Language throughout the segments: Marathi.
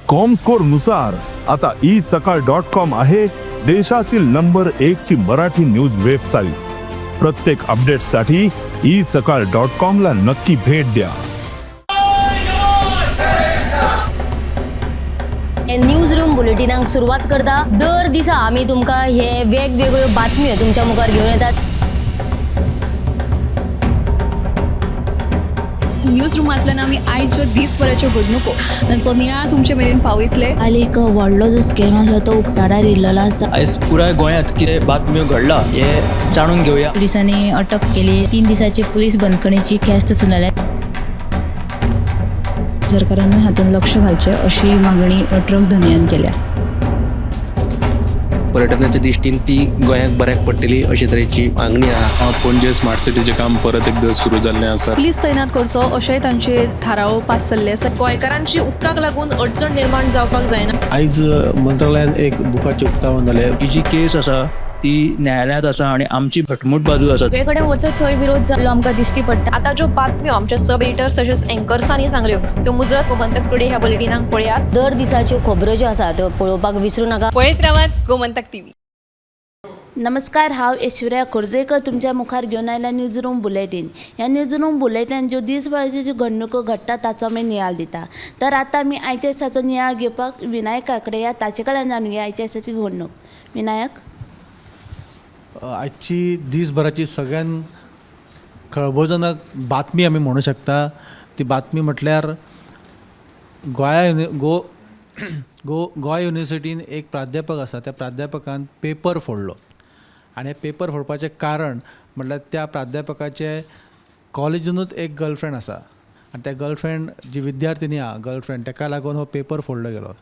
कॉमस्कोर नुसार आता isakal.com आहे देशातील नंबर 1 ची मराठी न्यूज वेबसाईट। प्रत्येक अपडेटसाठी isakal.com ला नक्की भेट द्या। न्यूज रूम बुलेटिनाक सुरुवात करता। दर दिसा आम्ही तुमका हे वेगवेगळ्यो बातम्यो तुमच्या मुखार घेऊन येतात। न्यूज रूमांतल्यान आमी आयच्यो दिसभराच्यो घडणुको तांचो नियाळ तुमचे मेरेन पावयतले। हाली एक व्हडलो जो स्कॅम आसलो तो उक्ताडार येयल्लो आसा। आयज पुराय गोंयांत कितें बातम्यो घडला हे जाणून घेवया। पुलिसांनी अटक केली। 3 दिसाची पुलीस बंदखणीची ख्यास्त चलयल्या। सरकारान हातूंत लक्ष घालचें अशी मागणी ट्रक धन्यान केल्या। पर्यटनाच्या दृश्टीन ती गोंयाक बऱ्याक पडटली अशे तरेची मागणी आहा। पणजे स्मार्ट सिटीचें काम परत एकदा सुरू जाल्लें आसा। पुलीस तैनात करचो अशेंय तांचे थाराव पास जाल्ले आसा। गोंयकारांची उदकाक लागून अडचण निर्माण जावपाक जायना। आयज मंत्रालयान एक बुकाचें उक्तावण जालें। ही जी केस आसा ती न्यायालयांत आसा आणि आमची घटमूट बाजू आसा। सगळे कडेन वचत थंय विरोध जाल्लो आमकां दिश्टी पडटा। आता ज्यो बातम्यो आमच्या सब एडिटर्स तशेंच एंकर्सांनी सांगल्यो त्यो मुजरत गोमंतक टुडे ह्या बुलेटिनाक पळयात। दर दिसाच्यो खबरो ज्यो आसा त्यो पळोवपाक विसरू नका। पळयत रावात गोमंतक टीव्ही। नमस्कार, हांव ऐश्वर्या खोर्जेकर तुमच्या मुखार घेवन आयल्या न्यूज रूम बुलेटिन। ह्या न्यूज रूम बुलेटिनान ज्यो दिसभराच्यो ज्यो घडणुको घडटा ताचो आमी नियाळ दिता। तर आतां आमी आयच्या दिसाचो नियाळ घेवपाक विनायका कडेन या, ताचे कडल्यान जाणूया आयच्या दिसाची घडणूक। विनायक, आजची दिसभराची सगळ्यात खळबळजनक बातमी आमी म्हणू शकता। ती बातमी म्हटल्यार गोवा युनिवर्सिटीन एक प्राध्यापक आसा, त्या प्राध्यापकान पेपर फोडलो। आनी पेपर फोडपाचें कारण म्हटल्यार त्या प्राध्यापकाचे कॉलेजीनूच एक गर्लफ्रेंड आसा आनी त्या गर्लफ्रेंड जी विद्यार्थिनी आहा गर्लफ्रेंड ताका लागून हो पेपर फोडलो गेलो।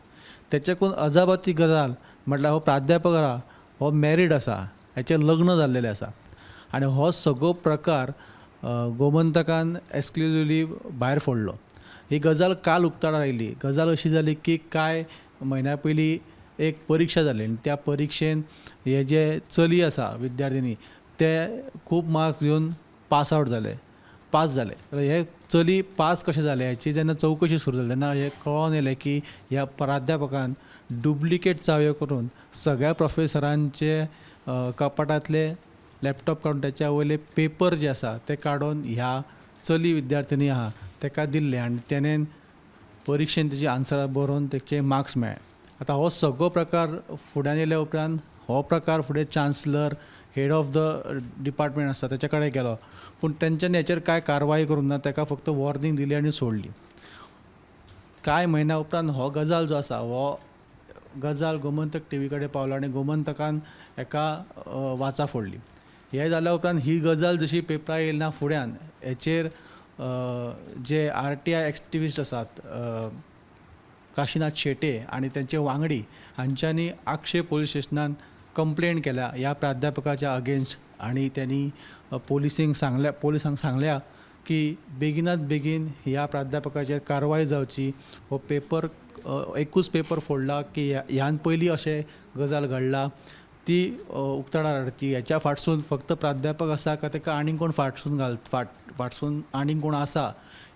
तेच्याकून अजापाची गजाल म्हटल्यार हो प्राध्यापक आहा हो मॅरीड आसा, हेचें लग्न जाल्लेलें आसा आनी हो सगळो प्रकार गोमंतकान एक्सक्लुझिवली भायर फोडलो। ही गजाल काल उक्ताडार आयली। गजाल अशी जाली की कांय म्हयन्या पयलीं एक परीक्षा जाली आनी त्या परीक्षेन हे जे चली आसा विद्यार्थिनी ते खूब मार्क्स घेवन पास जाले। हे चली पास कशें जाले हाची जेन्ना चवकशी सुरू जाली तेन्ना हें कळोन येलें की ह्या प्राध्यापकान डुप्लिकेट चाव्यो करून सगळ्या प्रोफेसरांचे कपाटांतले लॅपटॉप काडून त्याच्या वयले पेपर जे आसा ते काडून ह्या चली विद्यार्थिनी आहा ताका दिल्ले आनी तेणें परीक्षेन तेजी आन्सरां बरोवन तेचे मार्क्स मेळ्ळे। आतां हो सगळो प्रकार फुड्यान येयल्या उपरांत हो प्रकार फुडें chancellor head of the department आसा तेचे कडेन गेलो, पूण तेंच्यांनी हेचेर कांय कारवाय करूंक ना। ताका फक्त वॉर्निंग दिली आनी सोडली। कांय म्हयन्या उपरांत हो गजाल जो आसा हो गजाल गोमंतक टीव्ही कडेन पावलो आनी गोमंतकान हेका वाचा फोडली। हे जाल्या उपरांत ही गजाल जशी पेपरार येयली फुड्यान हेचेर जे RTI एक्टिविस्ट आसात काशीनाथ शेटे आनी तेंचे वांगडी हांच्यांनी आक्षे पोलीस स्टेशनान कंप्लेंट केल्या ह्या प्राध्यापकाच्या अगेन्स्ट आनी त्यांनी पोलिसांक सांगल्या की बेगिनात बेगीन ह्या प्राध्यापकाचेर कारवाय जावची। हो पेपर एकूच पेपर फोडला की ह्यान पयलीं अशें गजाल घडला ती उक्ताडार हाडची। हेच्या फाटसून फक्त प्राध्यापक आसा काय ताका आनीक कोण फाटसून आनीक कोण आसा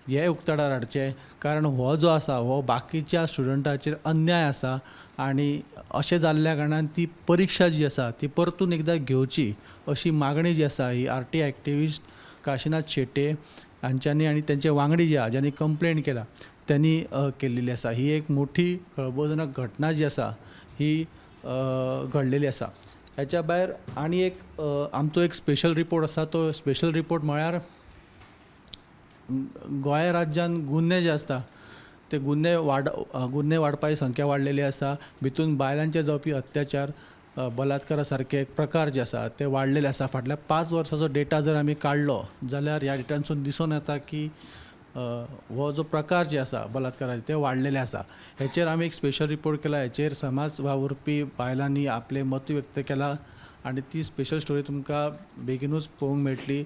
हे उक्ताडार हाडचें, कारण हो जो आसा हो बाकीच्या स्टुडंटाचेर अन्याय आसा आनी अशें जाल्ल्या कारणान ती परीक्षा जी आसा ती परतून एकदां घेवची अशी मागणी जी आसा ही RTI एक्टिविस्ट काशीनाथ शेटे हांच्यांनी आनी तेंचे वांगडी जे आहा ज्यांनी कंप्लेंट केला त्यांनी केल्लेली आसा। ही एक मोठी खळबळजनक घटना जी आसा ही घडलेली आसा। हेच्या भायर आनी एक आमचो एक स्पेशल रिपोर्ट आसा। तो स्पेशल रिपोर्ट म्हळ्यार गोंय राज्यान गुन्हे जे आसता ते गुन्हे वाडपाची संख्या वाडलेली आसा। भितून बायलांचेर जावपी अत्याचार बलात्कारा सारके प्रकार जे आसा ते वाडलेले आसा। फाटल्या 5 वर्साचो डेटा जर आमी काडलो जाल्यार ह्या डेटांसून दिसून येता की हो जो प्रकार जे आसा बलात्काराचे ते वाडलेले आसा। हेचेर आमी एक स्पेशल रिपोर्ट केला। हेचेर समाज वावुरपी बायलांनी आपले मत व्यक्त केला आनी ती स्पेशल स्टोरी तुमकां बेगीनूच पळोवंक मेळटली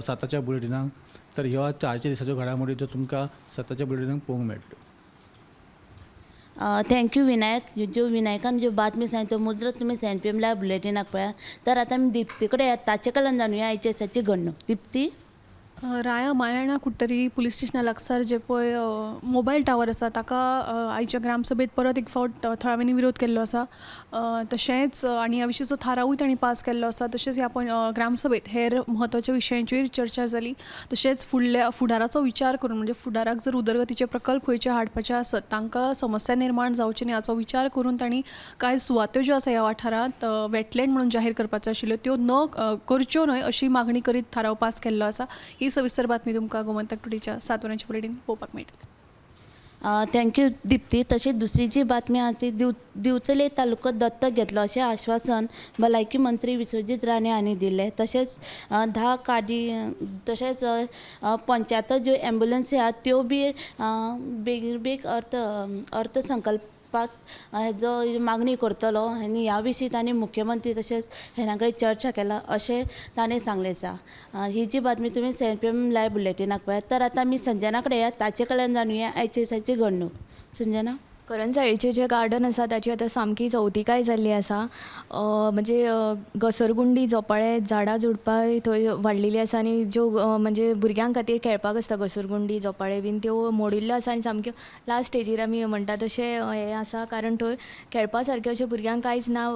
7च्या बुलेटिनाक। तर ह्यो आजच्या दिसाच्यो घडामोडी त्यो तुमकां 7च्या बुलेटिनाक पळोवंक मेळटल्यो। थँक्यू विनायक। ज्यो विनायकान ज्यो बातमी सांगितल्यो त्यो मुजरत तुमी CNPM बुलेटिनाक पळया। तर आतां आमी दिप्ती कडेन ताचे कडल्यान जाणूया आयच्या दिसाची घडणूक। दिप्ती, राया मायाणा कुट्टरी पुलीस स्टेशना लागसार जे पळय मोबायल टावर आसा ताका आयच्या ग्रामसभेत परत एक फावट थळाव्यांनी विरोध केल्लो आसा. तशेंच आनी ह्या विशींचो थारावूय तांणी पास केल्लो आसा. तशेंच ह्या ग्रामसभेत हेर म्हत्वाच्या विशयांचेर चर्चा जाली. तशेंच फुडाराचो विचार करून म्हणजे फुडाराक जर उदरगतीचे प्रकल्प खंयचे हाडपाचे आसत तांकां समस्या निर्माण जावचे न्ही हाचो विचार करून तांणी कांय सुवात्यो ज्यो आसा ह्या वाठारांत वेटलँड म्हणून जाहीर करपाच्यो आशिल्ल्यो त्यो न करच्यो न्हय अशी मागणी करीत थाराव पास केल्लो आसा. ही सविस्तर बातमी तुमकां गोमंतक टुडेच्या 7 वरांच्या बुलेटीन पळोवपाक मेळटली. थँक्यू दिप्ती. तशीच दुसरी जी बातमी आहा ती दिवचले तालुको दत्तक घेतलो अशें आश्वासन भलायकी मंत्री विश्वजीत राणे हांणी दिलें. तशेंच 10 गाडी तशेंच 75 ज्यो एम्ब्युलन्सी आहात त्यो बी बेगीन अर्थसंकल्पाक हेजो मागणी करतलो आनी ह्या विशीं तांणी मुख्यमंत्री तशेंच हेरां कडेन चर्चा केला अशें ताणें सांगलें आसा. ही जी बातमी तुमी CNPM लायव्ह बुलेटिनाक पळयात. तर आतां आमी संजना कडेन या ताचे कडल्यान जाणुया आयचे दिसाची घडणूक. संजना. करंजसाळीचें जें गार्डन आसा ताची आतां सामकी चवथिकाय जाल्ली आसा. म्हणजे घसरगुंडी झोपाळे झाडां झुडपां थंय वाडलेलीं आसा आनी ज्यो म्हणजे भुरग्यां खातीर खेळपाक आसता घसरगुंडी झोपाळे बीन त्यो मोडिल्ल्यो आसा आनी सामक्यो लास्ट स्टेजीर आमी म्हणटा तशें हें आसा. कारण थंय खेळपा सारकें अशें भुरग्यांक कांयच ना.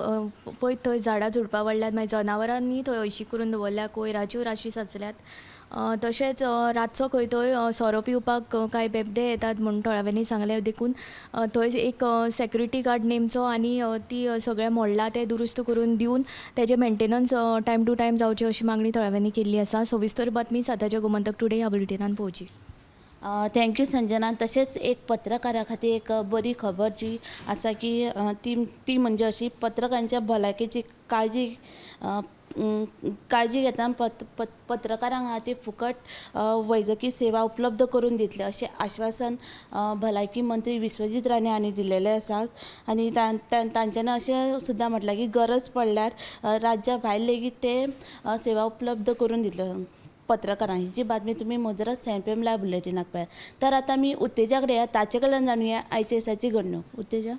पळय थंय झाडां झुडपां वाडल्यात मागीर जनावरांनी थंय हयशी करून दवरल्या कोयराच्यो राशी साचल्यात. तशेंच रातचो खंय थंय सोरो पिवपाक कांय बेबदे येतात म्हूण थळाव्यांनी सांगलें. देखून थंय एक सेक्युरिटी गार्ड नेमचो आनी ती सगळें मोडलां तें दुरुस्त करून दिवन तेजें मेंटेनन्स टायम टू टायम जावचें अशी मागणी थळाव्यांनी केल्ली आसा. सविस्तर बातमी साताच्या गोमंतक टुडे ह्या बुलेटिनान पळोवची. थँक्यू संजना. तशेंच एक पत्रकारा खातीर एक बरी खबर जी आसा की ती म्हणजे अशी पत्रकारांच्या भलायकेची काळजी घेतना पत्रकारांक खातीर फुकट वैजकी सेवा उपलब्ध करून दितले अशें आश्वासन भलायकी मंत्री विश्वजीत राणे हांणी दिलेलें आसा. आनी तांच्यांनी अशें सुद्दां म्हटलां की गरज पडल्यार राज्या भायर लेगीत ते सेवा उपलब्ध करून दितले पत्रकारांक. ही जी बातमी तुमी मुजरत CNPM लायव्ह बुलेटिनाक पळयात. तर आतां आमी उत्तेजा कडेन या ताचे कडल्यान जाणुया आयच्या दिसाची घडणूक. उत्तेजा.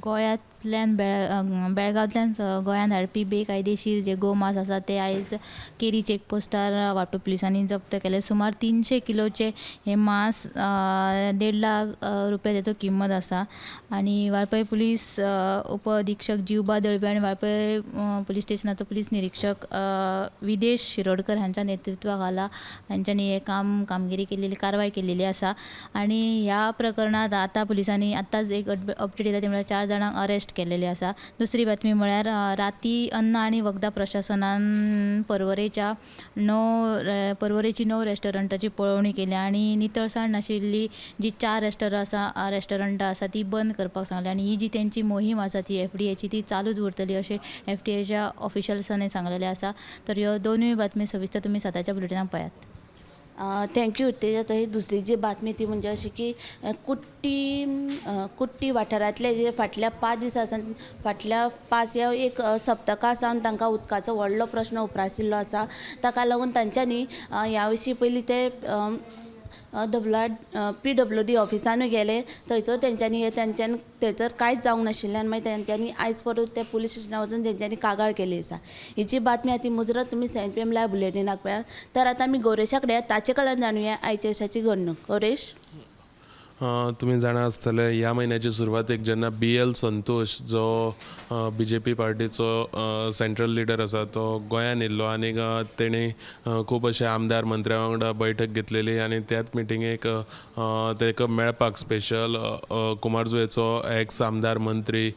गोंयांतल्यान बेळगांवतल्यान गोंयांत हाडपी बेकायदेशीर जे गोमांस आसा ते आयज केरी चेकपोस्टार वाळपय पुलिसांनी जप्त केले. सुमार 300 किलोचे हे मांस 1.5 लाख रुपया तेचो किंमत आसा. आनी वाळपय पुलीस उप अधीक्षक जिवबा दळवी आनी वाळपय पुलीस स्टेशनाचो पुलीस निरीक्षक विदेश शिरोडकर हांच्या नेतृत्वाखाला हांच्यांनी हे कामगिरी केलेली कारवाय केलेली आसा. आनी ह्या प्रकरणांत आतां पुलिसांनी आतांच एक अपडेट येयला म्हळ्यार 4 जाणांक अरेस्ट केलेले आसा. दुसरी बातमी म्हळ्यार राती अन्न आनी वखदां प्रशासनान पर्वरेची 9 रेस्टॉरंटाची पळोवणी केली आनी नितळसाण नाशिल्ली जी 4 रेस्टॉरंटां आसा ती बंद करपाक सांगली. आनी ही जी तेंची मोहीम आसा ती FDA ती चालूच उरतली अशें FDA ऑफिशल्सांनी सांगलेलें आसा. तर ह्यो दोनूय बातमी सविस्तर तुमी साताच्या बुलेटिनाक पळयात. थँक्यू उत्तेजा. तशी दुसरी जी बातमी ती म्हणजे अशी की कुट्टी वाठारांतले जे फाटल्या 5 दिसां सावन फाटल्या 5 या एक सप्तका सावन तांकां उदकाचो व्हडलो प्रश्न उप्राशिल्लो आसा. ताका लागून तांच्यांनी ह्या विशीं पयलीं ते PWD ऑफिसानूय गेले. थंयसर तेंच्यांनी थंयसर कांयच जावंक नाशिल्लें आनी मागीर तेंच्यांनी आयज परत ते पुलीस स्टेशनार वचून तेंच्यांनी कागाळ केली आसा. ही जी बातमी आहा ती मुजरत तुमी CNPM लायव्ह बुलेटिनाक पळयात. तर आतां आमी गौरेशा कडेन ताचे कडल्यान जाणुया आयच्या दिसाची घडणूक. गौरेश. तुम्ही जाणा आसतले ह्या म्हयन्याची सुरवातेक जेन्ना BL संतोष जो BJP पार्टीचो सेंट्रल लिडर आसा तो गोंयान येयल्लो आनी तेणी खूब अशे आमदार मंत्र्यां वांगडा बैठक घेतलेली आनी त्याच मिटिंगेक तेका मेळपाक स्पेशल कुमारजुंवेचो एक्स आमदार मंत्री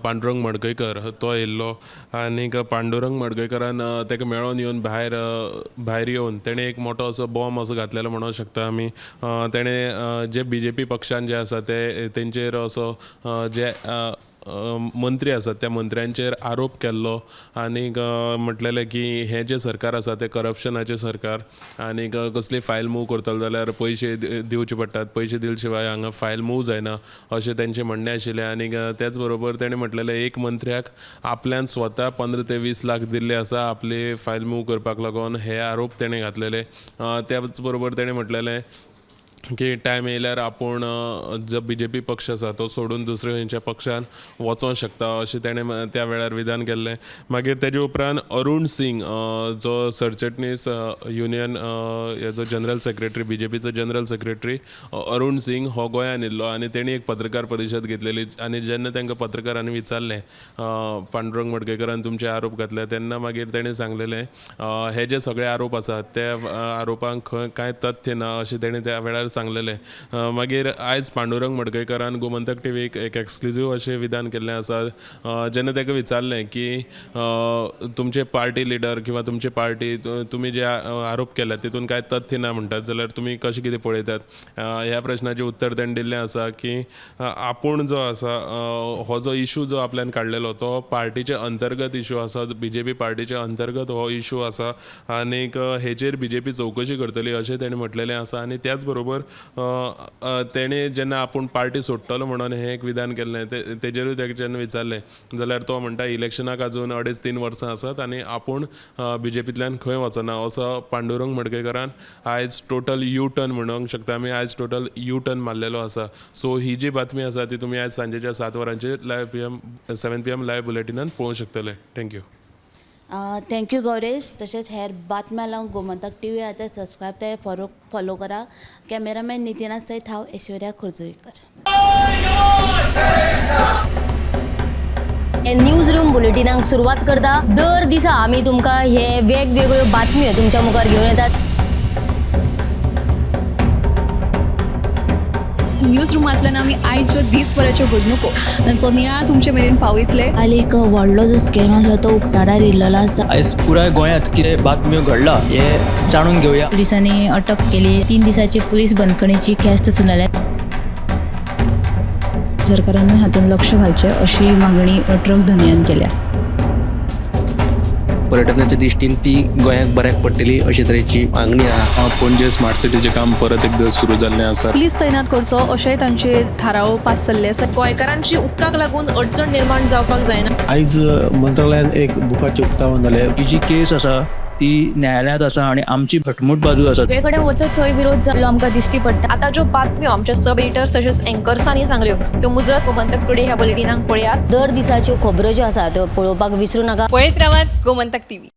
पांडुरंग मडकयकर तो येयल्लो. आनीक पांडुरंग मडकयकरान तेका मेळोन येवन भायर येवन तेणें एक मोठो असो बॉम्ब असो घातलेलो म्हणूंक शकता आमी. तेणें जे BJP पक्षान जे आसा ते तेंचेर असो जे मंत्री आसात त्या मंत्र्यांचेर आरोप केल्लो आनीक म्हटलेलें की हें जें सरकार आसा तें करप्शनाचें सरकार आनीक कसली फायल मूव करतलो जाल्यार पयशे दिवचे पडटात. पयशे दिले शिवाय हांगा फायल मूव जायना अशें तेंचें म्हणणें आशिल्लें. आनीक त्याच बरोबर तेणें म्हटलेलें एक मंत्र्याक आपल्यान स्वता 15 ते 20 लाख दिल्ले आसा आपली फायल मूव करपाक लागून हे आरोप तेणें घातलेले. त्याच बरोबर तेणें म्हटलेलें की टायम येयल्यार आपूण जो BJP पक्ष आसा तो सोडून दुसऱ्या खंयच्या पक्षान वचोंक शकता अशें तेणें त्या वेळार विधान केल्लें. मागीर तेजे उपरांत अरुण सिंग जो सरचिटणीस युनियन हेजो जनरल सेक्रेटरी BJPचो जनरल सेक्रेटरी अरुण सिंग हो गोंयान येयल्लो आनी तेणी एक पत्रकार परिशद घेतलेली आनी जेन्ना तांकां पत्रकारांनी विचारलें पांडुरंग मडकयकरान तुमचे आरोप घातले तेन्ना मागीर तेणें सांगलेलें हे जे सगळे आरोप आसात ते आरोपांक खंय कांय तथ्य ना अशें तेणें त्या वेळार सांगलेलें. मागीर आयज पांडुरंग मडकयकरान गोमंतक टीव्हीक एक एक्सक्लुझीव अशें विधान केल्लें आसा. जेन्ना ताका विचारलें की तुमचे पार्टी लिडर किंवा तुमचे पार्टी तुमी जे आरोप केल्यात तितून कांय तथ्य ना म्हणटात जाल्यार तुमी कशें कितें पळयतात. ह्या प्रश्नाचें उत्तर तेणें दिल्लें आसा की आपूण जो आसा हो जो इशू जो आपल्यान काडलेलो तो पार्टीचे अंतर्गत इशू आसा. BJP पार्टीचे अंतर्गत हो इशू आसा आनीक हेचेर BJP चवकशी करतली अशें तेणें म्हटलेलें आसा. आनी त्याच बरोबर तेणें जेन्ना आपूण पार्टी सोडटलो म्हणून हें एक विधान केल्लें तेजेरूय ताका जेन्ना विचारलें जाल्यार तो म्हणटा इलेक्शनाक आजून 2.5-3 वर्सां आसात आनी आपूण BJPंतल्यान खंय वचना असो पांडुरंग मडकयकरान आयज टोटल यू टर्न म्हणूंक शकता आमी आयज टोटल यू टर्न मारलेलो आसा. सो ही जी बातमी आसा ती तुमी आयज सांजेच्या 7 वरांचेर 7 PM लायव्ह बुलेटिनान पळोवंक शकतले. थँक्यू. थँक्यू गौरेश. तशेंच हेर बातम्या लावंक गोमंतक TV आतां सबस्क्रायब ते फॉलो करा. कॅमेरामॅन नितीन सयत हांव ऐश्वर्या खोर्जोईकर. हे न्यूज रूम बुलेटिनाक सुरवात करता. दर दिसा आमी तुमकां हे वेगवेगळ्यो बातम्यो तुमच्या मुखार घेवन येतात. न्यूज रुमांतल्यान आमी आयच्यो दिसभराच्यो घडणुको तांचो नियाळ तुमचे मेरेन पावयतले. हालीं एक व्हडलो जो स्कॅम आसलो तो उक्ताडार येयल्लो आसा. आयज पुराय गोंयांत कितें बातम्यो घडला हे जाणून घेवया. पुलिसांनी अटक केली. 3 दिसाची पुलीस बंदखणीची ख्यास्त चलयल्या. सरकारान हातूंत लक्ष घालचें अशी मागणी ट्रक धनियान केल्या. पर्यटनाच्या दिश्टीन ती गोंयाक बऱ्याक पडटली अशे तरेची मागणी आहा. पणजे स्मार्ट सिटीचें काम परत एकदां सुरू जाल्लें आसा. पुलीस तैनात करचो अशेंय तांचे थाराव पास जाल्ले आसा. गोंयकारांची उदकाक लागून अडचण निर्माण जावपाक जायना. आयज मंत्रालयान एक बुकाचें उक्तावण जालें. ही जी केस आसा ती न्यायालयांत आसा आनी आमची घटमूट बाजू आसा. सगळे कडेन वचत थंय विरोध जाल्लो आमकां दिश्टी पडटा. आता ज्यो बातम्यो आमच्या सब एडिटर्स तशेंच एंकर्सांनी सांगल्यो त्यो मुजरत गोमंतक टुडे ह्या बुलेटिनाक पळयात. दर दिसाच्यो खबरो ज्यो आसा त्यो पळोवपाक विसरूं नाका. पळयत रावात गोमंतक TV.